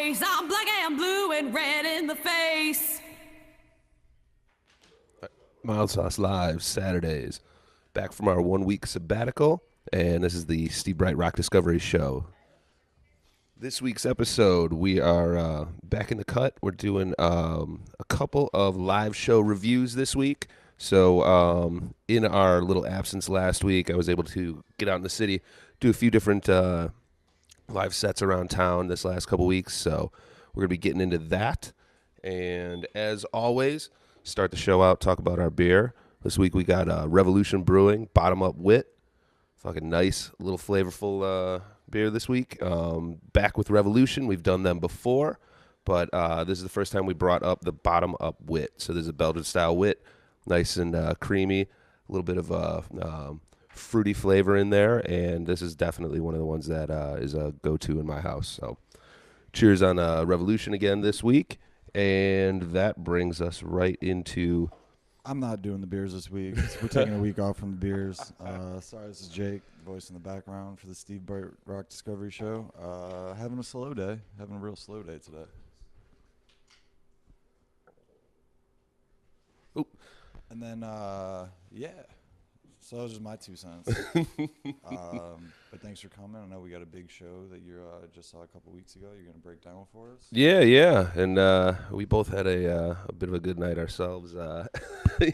race. I'm black and blue and red in the face. Mild Sauce Live, Saturdays. Back from our 1 week sabbatical, and this is the Steve Breit Rock Discovery Show. This week's episode, we are back in the cut. We're doing a couple of live show reviews this week. So in our little absence last week, I was able to get out in the city, do a few different live sets around town this last couple weeks. So we're going to be getting into that. And as always, start the show out, talk about our beer. This week we got Revolution Brewing, Bottom Up Wit. Fucking nice, little flavorful beer this week. Back with Revolution. We've done them before, but this is the first time we brought up the Bottom Up Wit. So there's a Belgian-style wit, nice and creamy, a little bit of fruity flavor in there, and this is definitely one of the ones that is a go-to in my house. So cheers on Revolution again this week, and that brings us right into... I'm not doing the beers this week. We're taking a week off from the beers. Sorry, this is Jake, voice in the background for the Steve Breit Rock Discovery Show. Having a slow day. Having a real slow day today. Oop. And then, yeah. So that was just my 2 cents. But thanks for coming. I know we got a big show that you just saw a couple weeks ago. You're going to break down for us. Yeah. And we both had a bit of a good night ourselves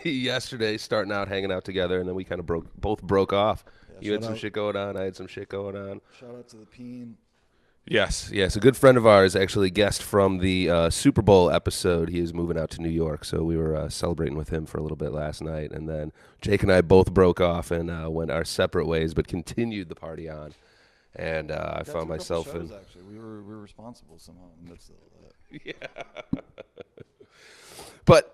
yesterday, starting out, hanging out together, and then we kind of both broke off. Yeah, you had some shit going on. I had some shit going on. Shout out to the Peen. Yes. A good friend of ours, actually guest from the Super Bowl episode. He is moving out to New York, so we were celebrating with him for a little bit last night. And then Jake and I both broke off and went our separate ways, but continued the party on. And I found myself in... Actually, we were responsible somehow in the midst of all that. Yeah. But...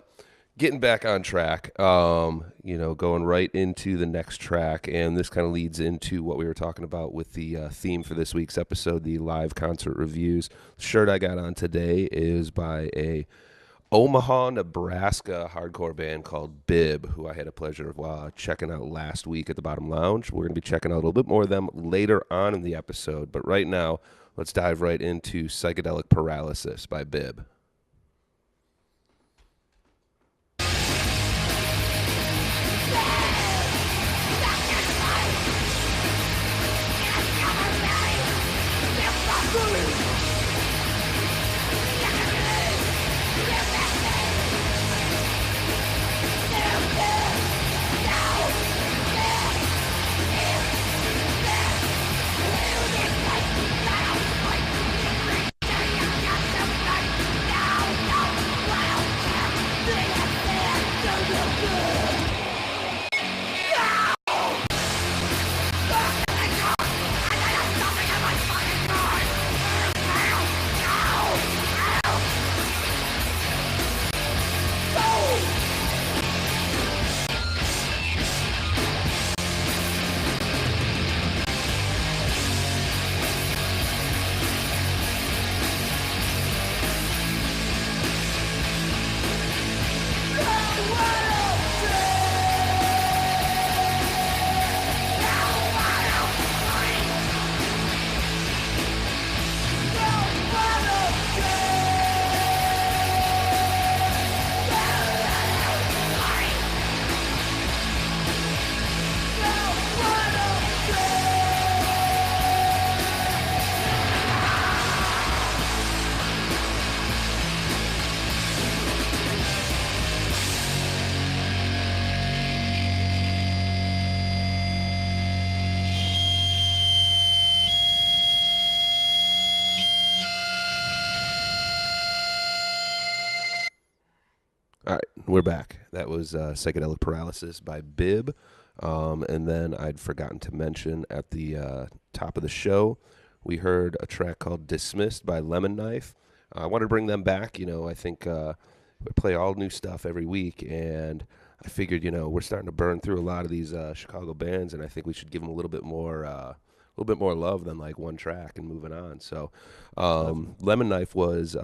getting back on track, going right into the next track, and this kind of leads into what we were talking about with the theme for this week's episode, the live concert reviews. The shirt I got on today is by a Omaha, Nebraska hardcore band called Bib, who I had a pleasure of checking out last week at the Bottom Lounge. We're going to be checking out a little bit more of them later on in the episode, but right now, let's dive right into Psychedelic Paralysis by Bib. All right, we're back. That was Psychedelic Paralysis by Bib. And then I'd forgotten to mention at the top of the show, we heard a track called Dismissed by Lemon Knife. I want to bring them back. I think we play all new stuff every week, and I figured, we're starting to burn through a lot of these Chicago bands, and I think we should give them a little bit more love than like one track and moving on. So Lemon Knife was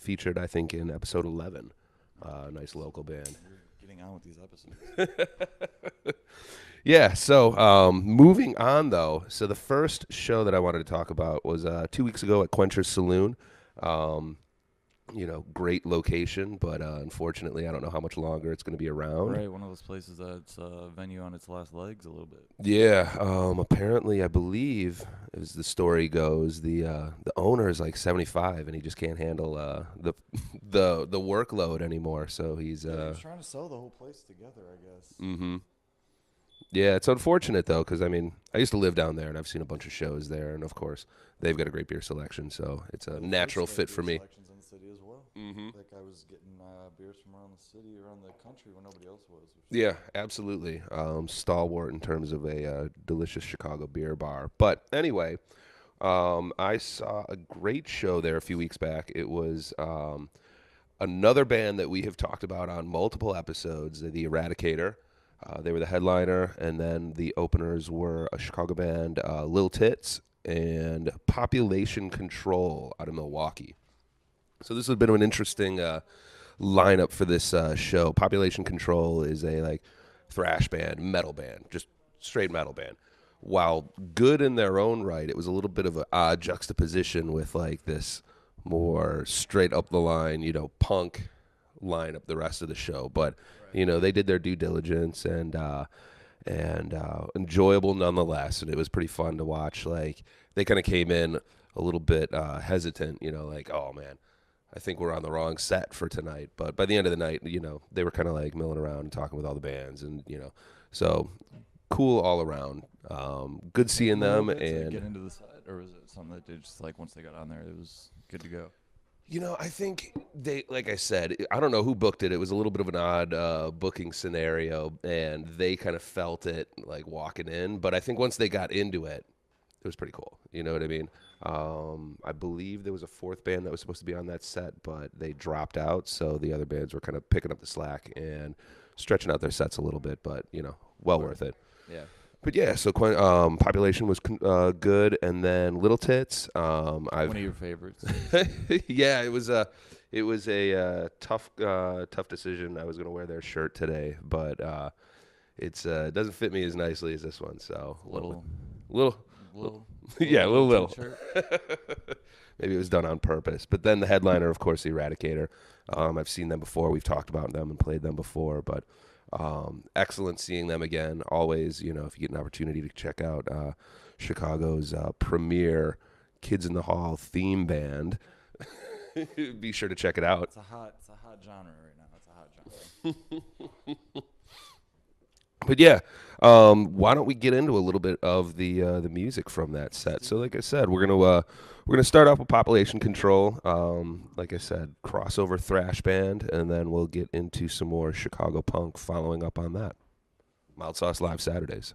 featured, I think, in episode 11. Nice local band. You're getting on with these episodes. Yeah, so moving on, though. So the first show that I wanted to talk about was 2 weeks ago at Quencher's Saloon. Great location, but unfortunately, I don't know how much longer it's going to be around. Right, one of those places that's a venue on its last legs a little bit. Yeah, apparently, I believe, as the story goes, the owner is like 75, and he just can't handle the workload anymore. So he's He's trying to sell the whole place together, I guess. Mm-hmm. Yeah, it's unfortunate though, because I mean, I used to live down there, and I've seen a bunch of shows there, and of course, they've got a great beer selection, so it's a natural fit for me. Selections in the city as well. Mm-hmm. Like I was getting beers from around the city, around the country, where nobody else was. Yeah, absolutely. Stalwart in terms of a delicious Chicago beer bar. But anyway, I saw a great show there a few weeks back. It was another band that we have talked about on multiple episodes, the Eradicator. They were the headliner, and then the openers were a Chicago band, Lil Tits, and Population Control out of Milwaukee. So this has been an interesting lineup for this show. Population Control is a thrash band, metal band, just straight metal band. While good in their own right, it was a little bit of an odd juxtaposition with this more straight up the line, punk lineup the rest of the show. But they did their due diligence and enjoyable nonetheless, and it was pretty fun to watch. They kind of came in a little bit hesitant, oh man, I think we're on the wrong set for tonight. But by the end of the night, they were kind of milling around and talking with all the bands, and so cool all around. Good seeing them. And get into the set, or was it something that they just once they got on there, it was good to go? I think they, like I said, I don't know who booked it. It was a little bit of an odd booking scenario, and they kind of felt it walking in. But I think once they got into it, it was pretty cool. You know what I mean? I believe there was a fourth band that was supposed to be on that set, but they dropped out. So the other bands were kind of picking up the slack and stretching out their sets a little bit, but, well worth it. Yeah. But yeah, so Population was good, and then Little Tits. One of your favorites. Yeah, it was a tough decision. I was gonna wear their shirt today, but it doesn't fit me as nicely as this one. So little. Yeah, little. Shirt. Maybe it was done on purpose. But then the headliner, of course, the Eradicator. I've seen them before. We've talked about them and played them before, but. Excellent seeing them again. Always, if you get an opportunity to check out Chicago's premier Kids in the Hall theme band, be sure to check it out. It's a hot genre right now. It's a hot genre. But yeah, why don't we get into a little bit of the music from that set? So, like I said, we're gonna start off with Population Control. Like I said, crossover thrash band, and then we'll get into some more Chicago punk following up on that. Mild Sauce Live Saturdays.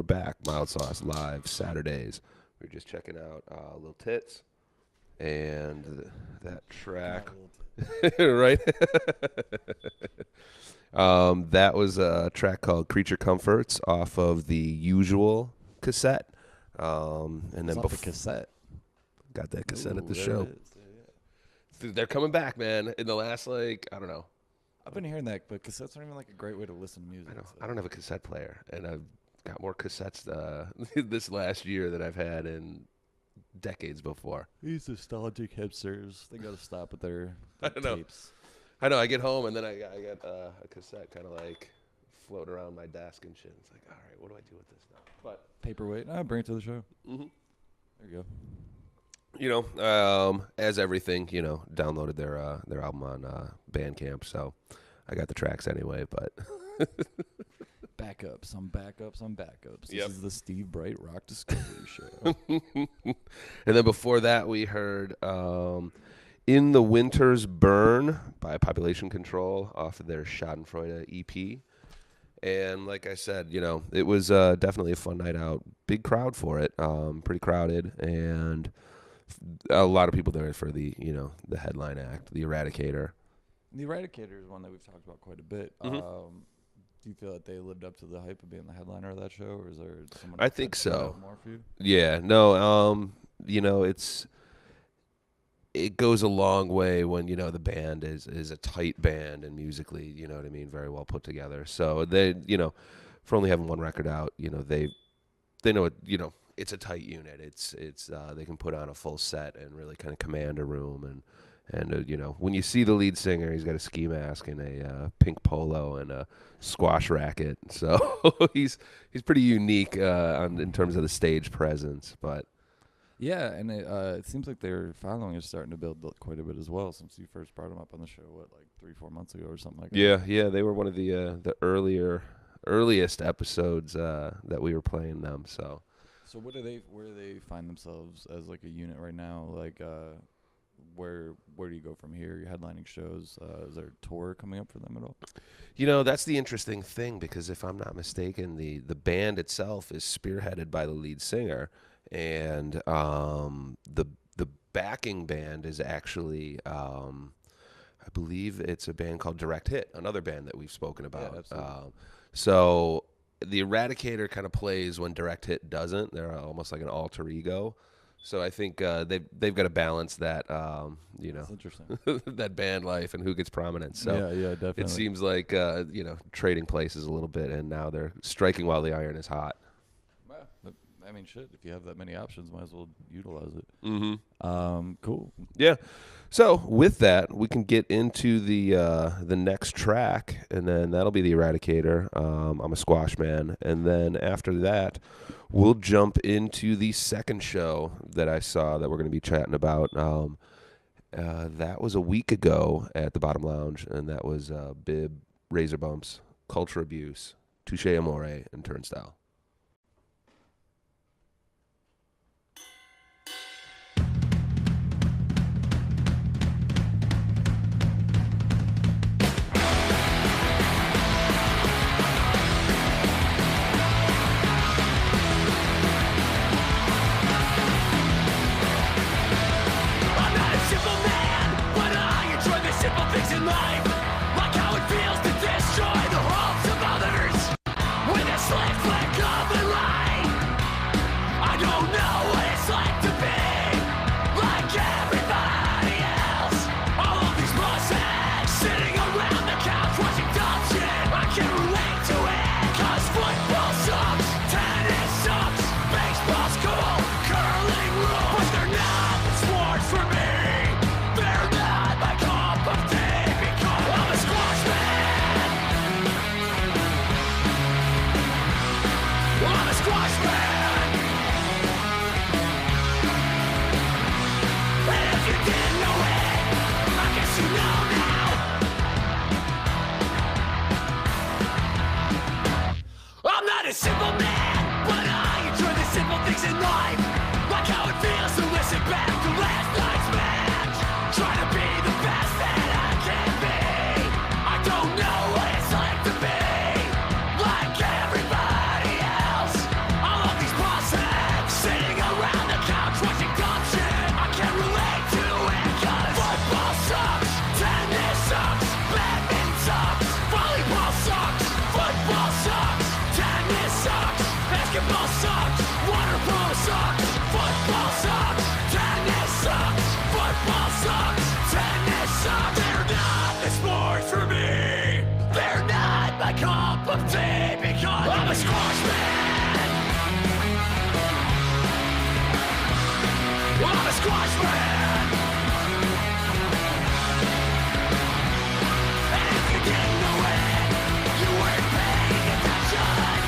back. Mild Sauce live Saturdays. We were just checking out Lil Tits and that track, right? That was a track called Creature Comforts off of the Usual cassette. And then the cassette. Got that cassette at the there show. it is. Yeah. They're coming back, man. In the last, I don't know. I've been hearing that, but cassettes aren't even like a great way to listen to music. I don't have a cassette player, and I've got more cassettes this last year than I've had in decades before. These nostalgic hipsters, they got to stop with their tapes. I know. I get home, and then I got a cassette kind of like floating around my desk and shit. It's like, all right, what do I do with this now? But Paperweight. Bring it to the show. Mm-hmm. There you go. As everything, downloaded their album on Bandcamp, so I got the tracks anyway. But backups on backups on backups. Yep. This is the Steve Breit Rock Discovery Show. And then before that, we heard "In the Winter's Burn" by Population Control off of their Schadenfreude EP. And like I said, it was definitely a fun night out. Big crowd for it. Pretty crowded, and a lot of people there for the the headline act, the Eradicator. The Eradicator is one that we've talked about quite a bit. Mm-hmm. Do you feel that they lived up to the hype of being the headliner of that show, or is there someone? I think so. More for you? Yeah. No. It goes a long way when the band is a tight band and musically, what I mean, very well put together. So they, for only having one record out, they know it. It's a tight unit. It's they can put on a full set and really kind of command a room. And when you see the lead singer, he's got a ski mask and a pink polo and a squash racket. So he's pretty unique in terms of the stage presence. But yeah, and it seems like their following is starting to build quite a bit as well since you first brought them up on the show, 3-4 months ago or something like that. Yeah, they were one of the earliest episodes that we were playing them. So where do they find themselves as like a unit right now? Where do you go from here? You're headlining shows. Is there a tour coming up for them at all? That's the interesting thing, because if I'm not mistaken, the band itself is spearheaded by the lead singer, and the backing band is actually I believe it's a band called Direct Hit, another band that we've spoken about. Yeah, absolutely. So the Eradicator kind of plays when Direct Hit doesn't. They're almost like an alter ego. So I think they've got to balance that, That's interesting. that band life and who gets prominence. So yeah, definitely. it seems like trading places a little bit, and now they're striking while the iron is hot. Well, I mean, shit. If you have that many options, might as well utilize it. Mm-hmm. Cool. Yeah. So with that, we can get into the next track, and then that'll be the Eradicator. I'm a Squash Man, and then after that, we'll jump into the second show that I saw that we're going to be chatting about. That was a week ago at the Bottom Lounge, and that was Bib, Razor Bumps, Culture Abuse, Touche Amore, and Turnstile. Things in life, like how it feels to destroy the hopes of others with a slit flick squash man. And if you didn't know it, you weren't paying attention.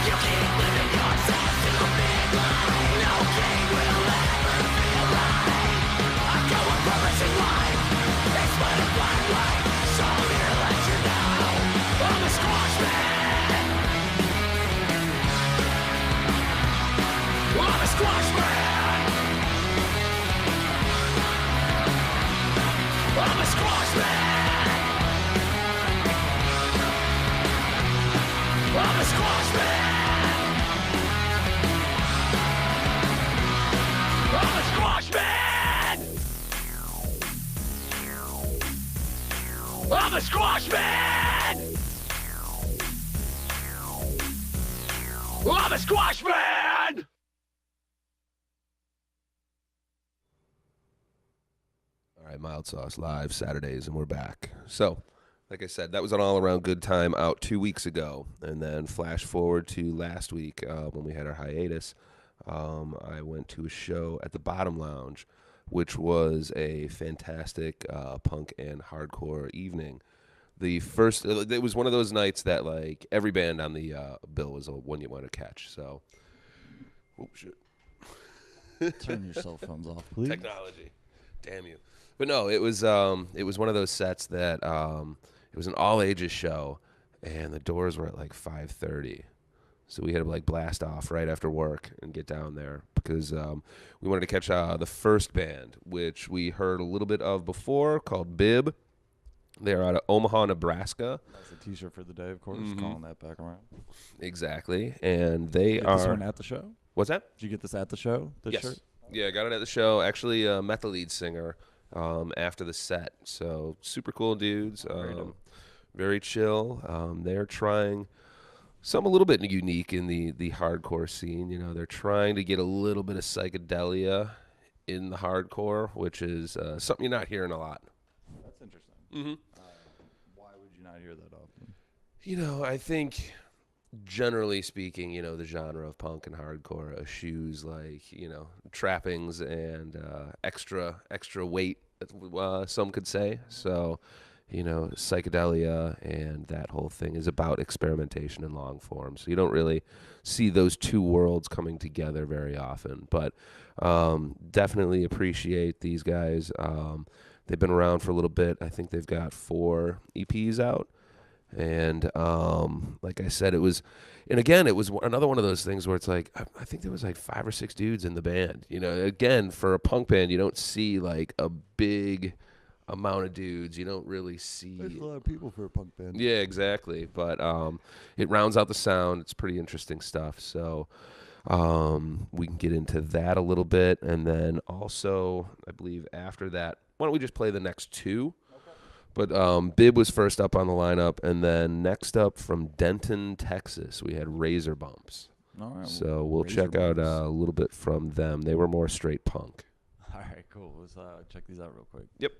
You keep living yourself to a big lie. No king will ever feel right. I go on purpose in life. It's but a blind light. So I'm here to let you know I'm a squash man. I'm a squash man. I'm a squash man. I'm a squash man. I'm a squash man. I'm a squash man. I'm a squash man. All right, Mild Sauce live Saturdays, and we're back. So, like I said, that was an all-around good time out 2 weeks ago, and then flash forward to last week when we had our hiatus. I went to a show at the Bottom Lounge, which was a fantastic punk and hardcore evening. It was one of those nights that like every band on the bill was one you want to catch. So, oh shit! Turn your cell phones off, please. Technology, damn you! But no, it was one of those sets that it was an all ages show, and the doors were at like 5:30. So we had to like blast off right after work and get down there because we wanted to catch the first band, which we heard a little bit of before, called Bib. They're out of Omaha, Nebraska. That's a T-shirt for the day, of course. Calling that back around. Exactly, and they Did you get are. this one at the show? What's that? Did you get this at the show? This Yes. shirt? Yeah, I got it at the show. Actually, met the lead singer after the set. So super cool dudes. Very chill. They're trying some a little bit unique in the hardcore scene. You know, they're trying to get a little bit of psychedelia in the hardcore, which is something you're not hearing a lot. That's interesting. Mm-hmm. Why would you not hear that often? You know, I think generally speaking, you know, the genre of punk and hardcore eschews like, you know, trappings and extra weight, some could say. So, you know, psychedelia and that whole thing is about experimentation in long form. So you don't really see those two worlds coming together very often. But definitely appreciate these guys. They've been around for a little bit. I think they've got 4 EPs out. And like I said, it was another one of those things where it's like, I think there was like 5 or 6 dudes in the band. You know, again, for a punk band, you don't see like a big amount of dudes. You don't really see. There's a lot of people for a punk band. Yeah, exactly. But it rounds out the sound. It's pretty interesting stuff. So we can get into that a little bit. And then also, I believe after that, why don't we just play the next 2? But Bib was first up on the lineup, and then next up from Denton, Texas, we had Razor Bumps. All right. So we'll Razor check out Bumps. a little bit from them. They were more straight punk. All right, cool. Let's check these out real quick. Yep.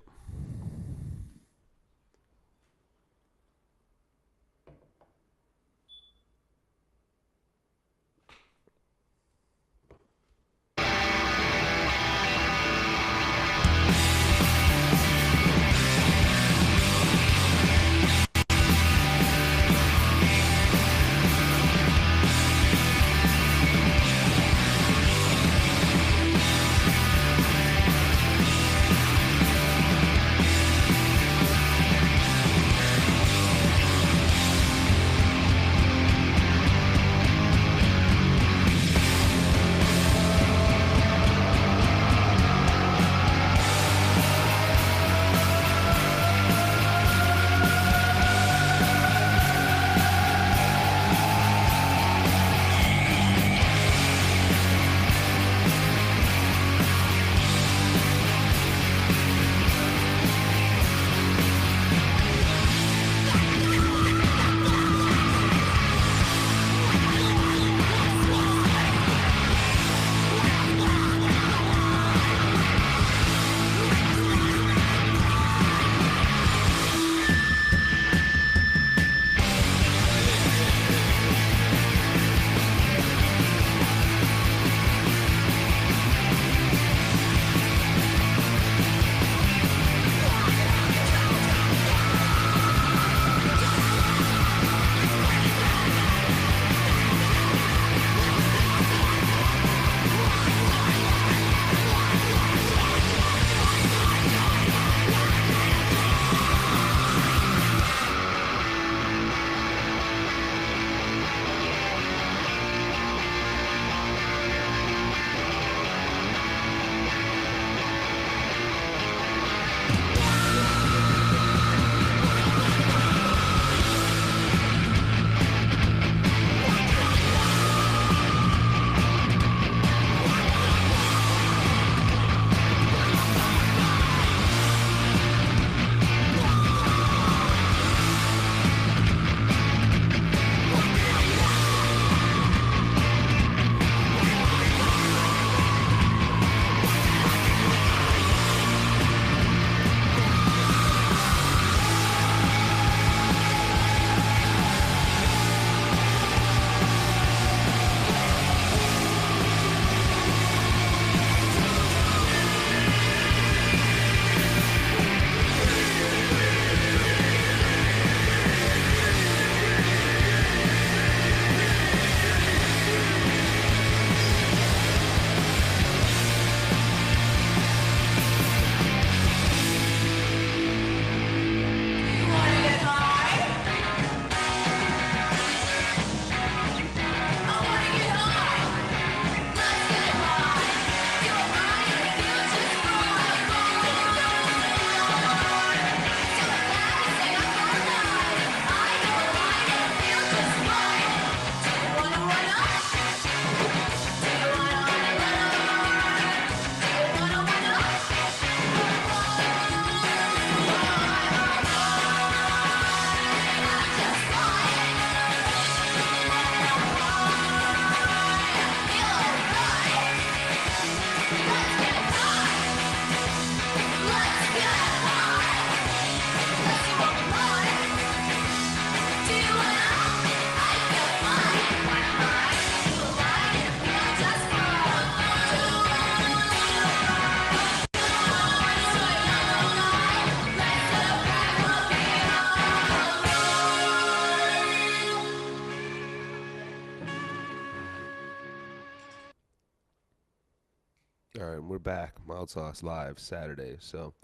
All right, and we're back. Mild Sauce Live Saturday. So,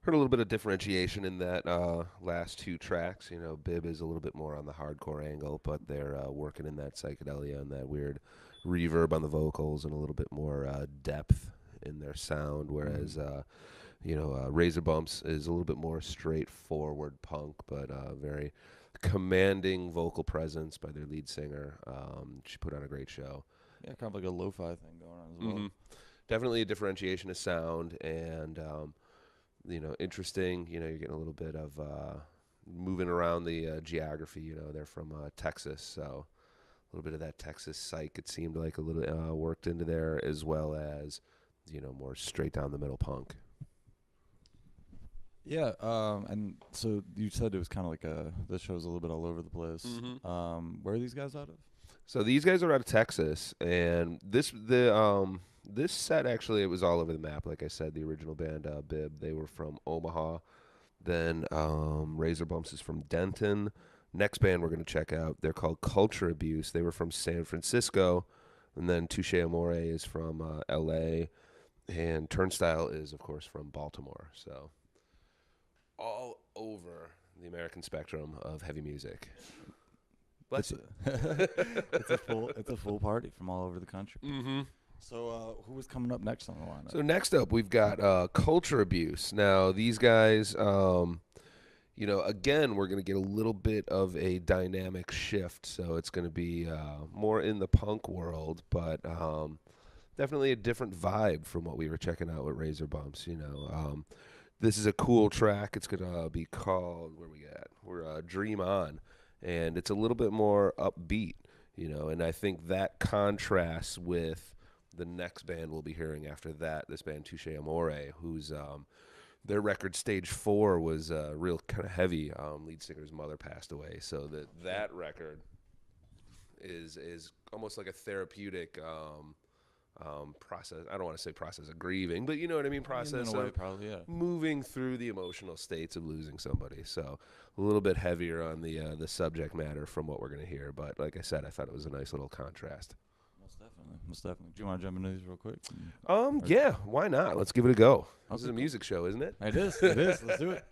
heard a little bit of differentiation in that last two tracks. You know, Bib is a little bit more on the hardcore angle, but they're working in that psychedelia and that weird reverb on the vocals and a little bit more depth in their sound. Whereas, Razor Bumps is a little bit more straightforward punk, but very commanding vocal presence by their lead singer. She put on a great show. Yeah, kind of like a lo-fi thing going on as well. Mm-hmm. Definitely a differentiation of sound and, interesting. You're getting a little bit of moving around the geography. They're from Texas, so a little bit of that Texas psych, it seemed like a little worked into there, as well as, more straight down the middle punk. Yeah, and so you said it was kind of like this show's a little bit all over the place. Mm-hmm. Where are these guys out of? So these guys are out of Texas, and this set, actually, it was all over the map. Like I said, the original band, Bib, they were from Omaha. Then Razor Bumps is from Denton. Next band we're going to check out, they're called Culture Abuse. They were from San Francisco. And then Touche Amore is from L.A. And Turnstile is, of course, from Baltimore. So all over the American spectrum of heavy music. Bless you. It's a full party from all over the country. Mm-hmm. So who was coming up next on the lineup? So next up, we've got Culture Abuse. Now, these guys, again, we're going to get a little bit of a dynamic shift. So it's going to be more in the punk world, but definitely a different vibe from what we were checking out with Razor Bumps. This is a cool track. It's going to be called, where we at? We're Dream On. And it's a little bit more upbeat, and I think that contrasts with the next band we'll be hearing after that, this band Touche Amore, whose their record Stage 4 was real kind of heavy. Lead singer's mother passed away, so that record is almost like a therapeutic process. I don't want to say process of grieving, but you know what I mean, process in a way, of probably, yeah. moving through the emotional states of losing somebody. So a little bit heavier on the subject matter from what we're going to hear, but like I said, I thought it was a nice little contrast. Most definitely. Do you want to jump into these real quick? Yeah, why not? Let's give it a go. This is a music show, isn't it? It is. Let's do it.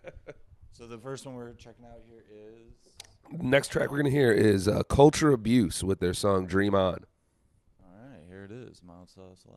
So the first one we're checking out here is... Next track we're going to hear is Culture Abuse with their song Dream On. All right, here it is, Mild Sauce Live.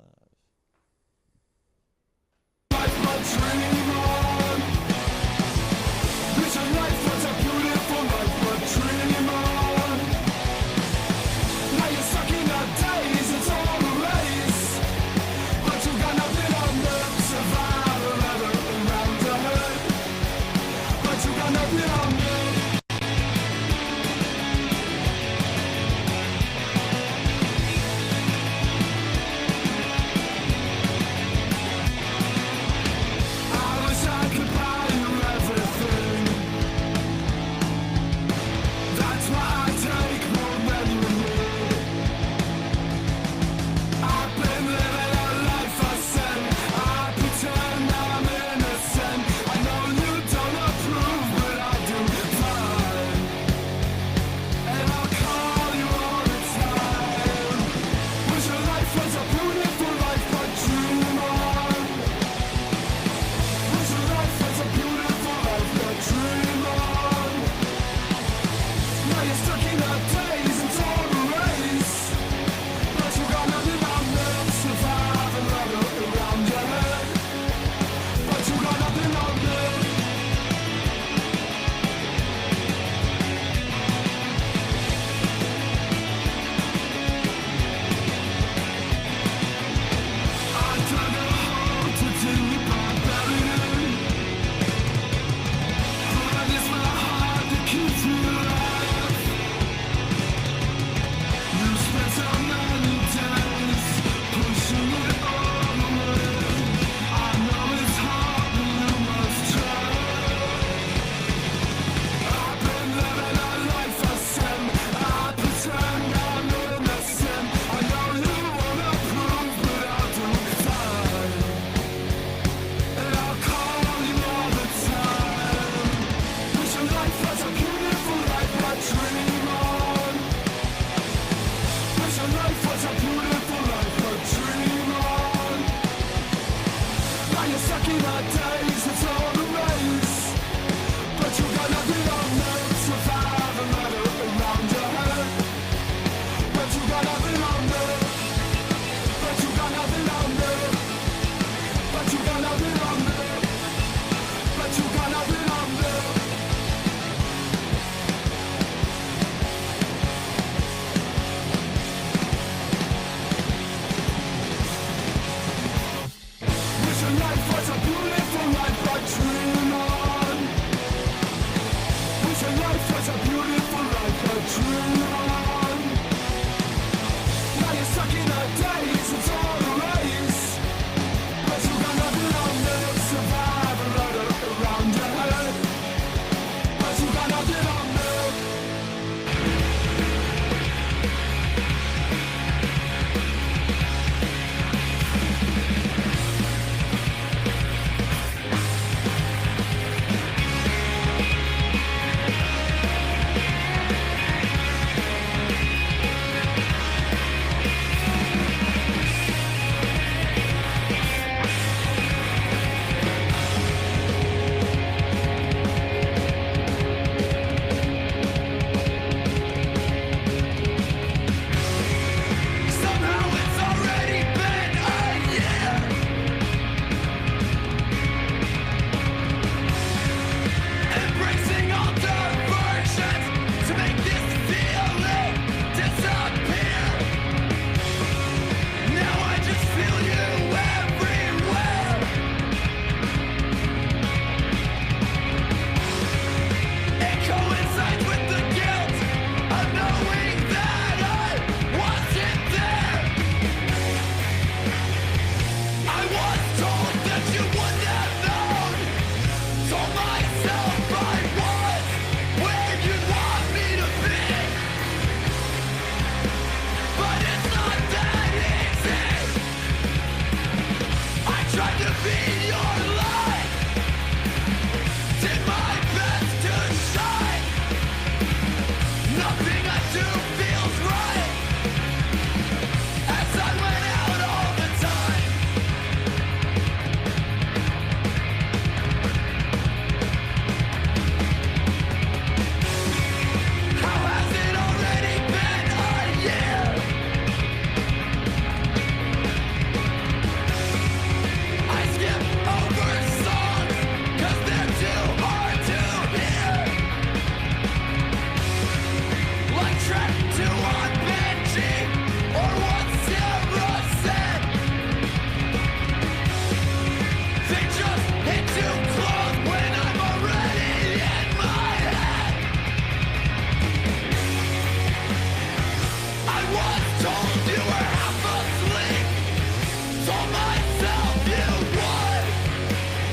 Told myself you would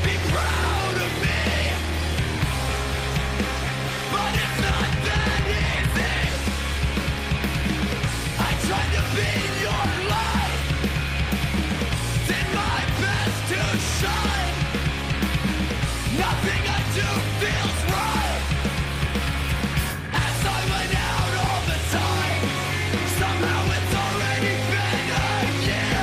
be proud of me, but it's not that easy. I tried to be your light, did my best to shine. Nothing I do feels right. As I went out all the time, somehow it's already been a year.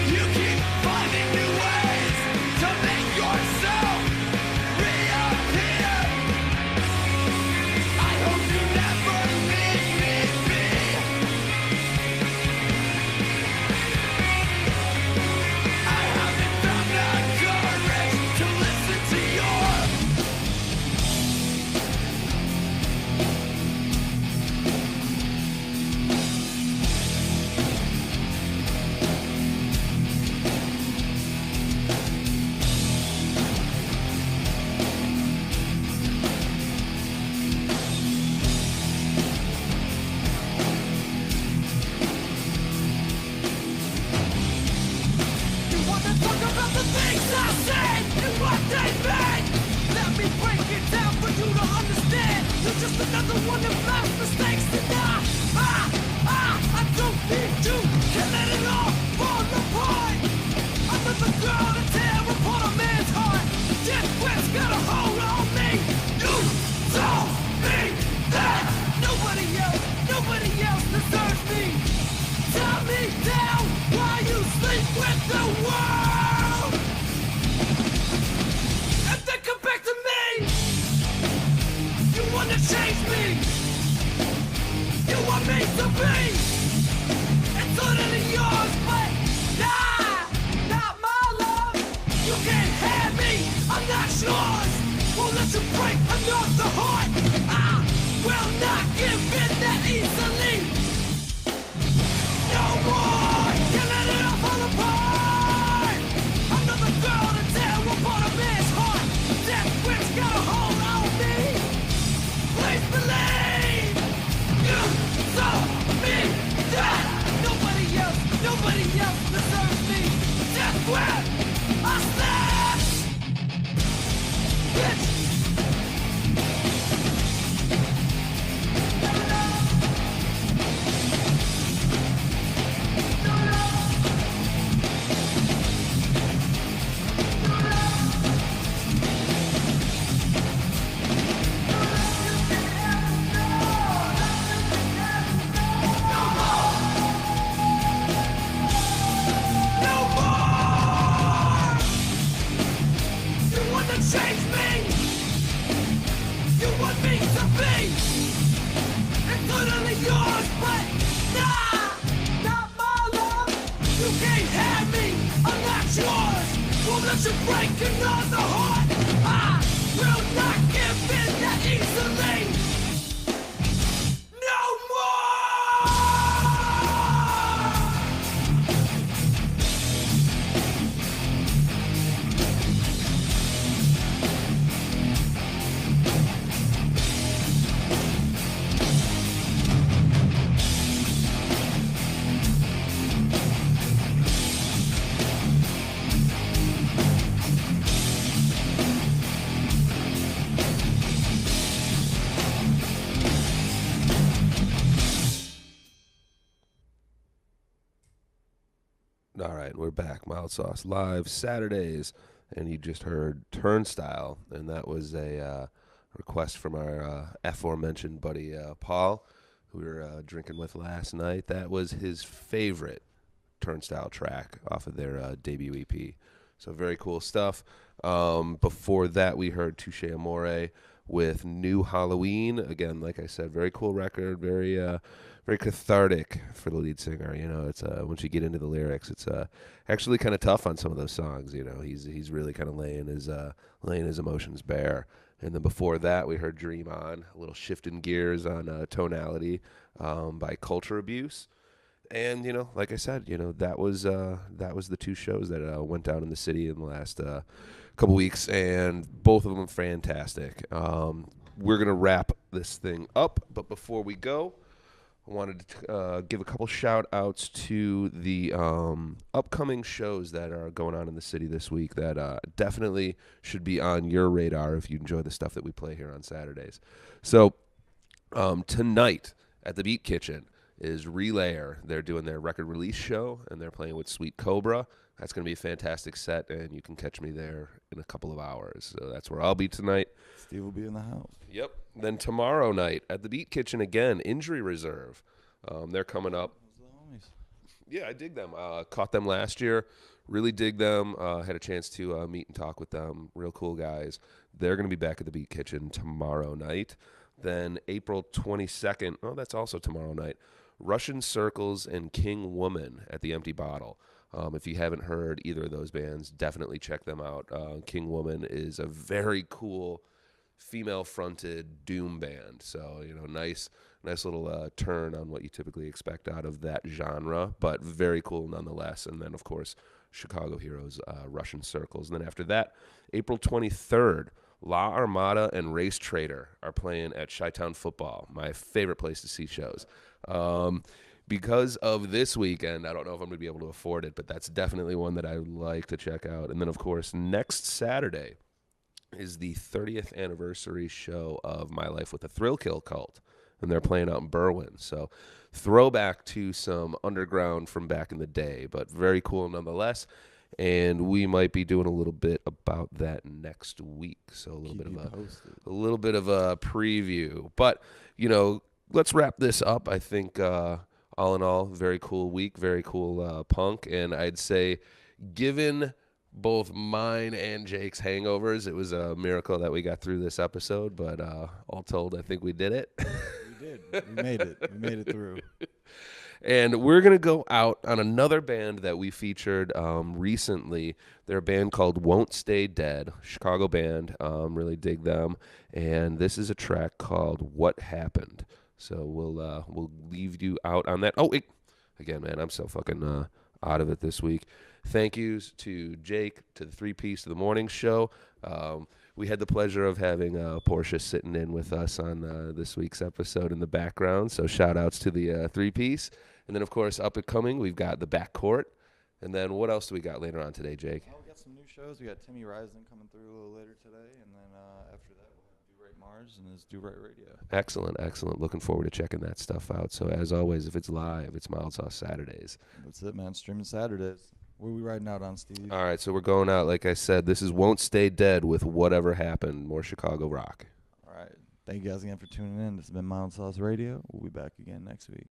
You keep finding new ways to make yourself reappear. I hope you never leave me be. I haven't found the courage to listen to your You wanna talk about the things I said and what they meant? Let me break it down for you to understand. You're just another one of life's mistakes, and I don't need you. Can't let it all fall apart. Another girl to tear apart a man's heart. Death wish got a hold on me. You told me that nobody else deserves me. Tie me down while you sleep with the world, and then come back to me. You wanna change me, you want me to be totally yours, but not my love. You can't have me, I'm not yours. Won't let you break another heart. I will not give in that easily. No more! Can't let it all fall apart. Another girl to tear apart a man's heart. Death wish got a hold on me. Please believe you told me that nobody else deserves me. Death wish, I stand. Bitch. No more! You wanna change me? You want me to be totally yours, but not my love. You can't have me, I'm not yours. Won't let you break another heart. I will not give in that easily. No more! All right, we're back. Mild Sauce live Saturdays, and you just heard Turnstile, and that was a request from our aforementioned buddy Paul, who we were drinking with last night. That was his favorite Turnstile track off of their debut EP. So very cool stuff. Before that, we heard Touche Amore with New Halloween. Again, like I said, very cool record, very cathartic for the lead singer. You know, it's once you get into the lyrics, it's actually kind of tough on some of those songs. You know, he's really kind of laying his emotions bare. And then before that, we heard Dream On, a little shift in gears on tonality by Culture Abuse. And, you know, like I said, you know, that was the two shows that went down in the city in the last couple weeks, and both of them fantastic. We're going to wrap this thing up, but before we go, I wanted to give a couple shout-outs to the upcoming shows that are going on in the city this week that definitely should be on your radar if you enjoy the stuff that we play here on Saturdays. So tonight at the Beat Kitchen is Relayer. They're doing their record release show, and they're playing with Sweet Cobra. That's going to be a fantastic set, and you can catch me there in a couple of hours. So that's where I'll be tonight. Steve will be in the house. Yep. Then tomorrow night at the Beat Kitchen again, Injury Reserve. They're coming up. Yeah, I dig them. Caught them last year. Really dig them. Had a chance to meet and talk with them. Real cool guys. They're going to be back at the Beat Kitchen tomorrow night. Then April 22nd, oh, that's also tomorrow night, Russian Circles and King Woman at the Empty Bottle. If you haven't heard either of those bands, definitely check them out. King Woman is a very cool female-fronted doom band. So, nice little turn on what you typically expect out of that genre, but very cool nonetheless. And then, of course, Chicago Heroes, Russian Circles. And then after that, April 23rd, La Armada and Race Trader are playing at Chi-Town Football, my favorite place to see shows. Because of this weekend, I don't know if I'm going to be able to afford it, but that's definitely one that I would like to check out. And then, of course, next Saturday is the 30th anniversary show of My Life with the Thrill Kill Cult, and they're playing out in Berwyn. So throwback to some underground from back in the day, but very cool nonetheless. And we might be doing a little bit about that next week. So a little bit of a preview. But, let's wrap this up. I think all in all, very cool week, very cool punk. And I'd say given both mine and Jake's hangovers, it was a miracle that we got through this episode, but all told, I think we did it. We did. We made it. We made it through. And we're going to go out on another band that we featured recently. They're a band called Won't Stay Dead, Chicago band. Really dig them. And this is a track called What Happened. So we'll leave you out on that. Oh, wait. Again, man, I'm so fucking out of it this week. Thank yous to Jake, to the three-piece of the morning show. We had the pleasure of having Portia sitting in with us on this week's episode in the background. So shout-outs to the three-piece. And then, of course, up and coming, we've got the Backcourt. And then what else do we got later on today, Jake? Well, we got some new shows. We got Timmy Rising coming through a little later today. And then after that, we'll have Do Right Mars and his Do Right Radio. Excellent, excellent. Looking forward to checking that stuff out. So as always, if it's live, it's Mild Sauce Saturdays. That's it, man. Streaming Saturdays. What are we riding out on, Steve? All right, so we're going out. Like I said, this is Won't Stay Dead with Whatever Happened. More Chicago rock. All right. Thank you guys again for tuning in. This has been Mild Sauce Radio. We'll be back again next week.